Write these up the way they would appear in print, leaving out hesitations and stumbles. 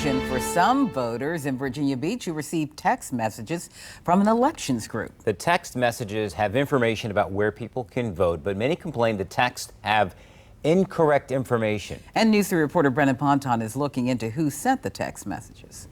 confusion for some voters in Virginia Beach who received text messages from an elections group. The text messages have information about where people can vote, but many complain the texts have incorrect information. And News 3 reporter Brendan Ponton is looking into who sent the text messages.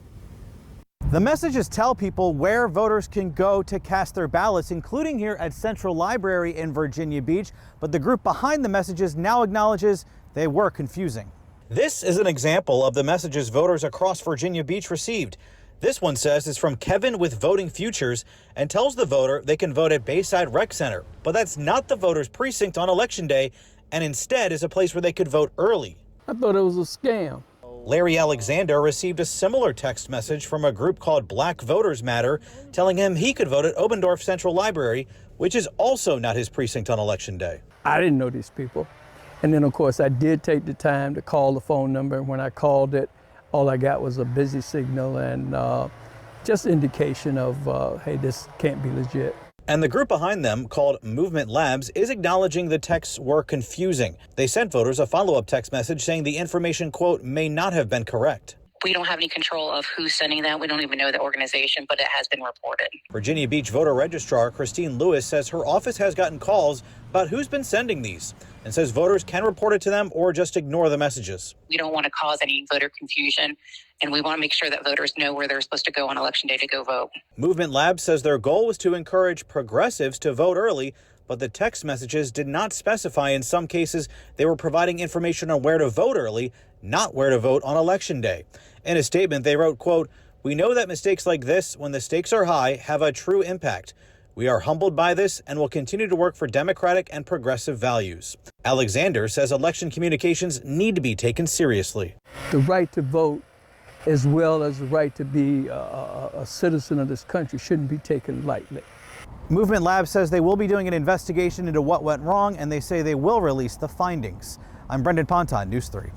The messages tell people where voters can go to cast their ballots, including here at Central Library in Virginia Beach. But the group behind the messages now acknowledges they were confusing. This is an example of the messages voters across Virginia Beach received. This one says it's from Kevin with Voting Futures and tells the voter they can vote at Bayside Rec Center. But that's not the voter's precinct on Election Day, and instead is a place where they could vote early. I thought it was a scam. Larry Alexander received a similar text message from a group called Black Voters Matter, telling him he could vote at Obendorf Central Library, which is also not his precinct on Election Day. I didn't know these people. And then, of course, I did take the time to call the phone number. And when I called it, all I got was a busy signal and just indication of, hey, this can't be legit. And the group behind them, called Movement Labs, is acknowledging the texts were confusing. They sent voters a follow-up text message saying the information, quote, may not have been correct. We don't have any control of who's sending that. We don't even know the organization, but it has been reported. Virginia Beach voter registrar Christine Lewis says her office has gotten calls about who's been sending these and says voters can report it to them or just ignore the messages. We don't want to cause any voter confusion, and we want to make sure that voters know where they're supposed to go on Election Day to go vote. Movement Labs says their goal was to encourage progressives to vote early, but the text messages did not specify in some cases they were providing information on where to vote early, not where to vote on Election Day. In a statement, they wrote, quote, "We know that mistakes like this, when the stakes are high, have a true impact. We are humbled by this and will continue to work for democratic and progressive values." Alexander says election communications need to be taken seriously. The right to vote, as well as the right to be a citizen of this country, shouldn't be taken lightly. Movement Lab says they will be doing an investigation into what went wrong, and they say they will release the findings. I'm Brendan Ponton, News 3.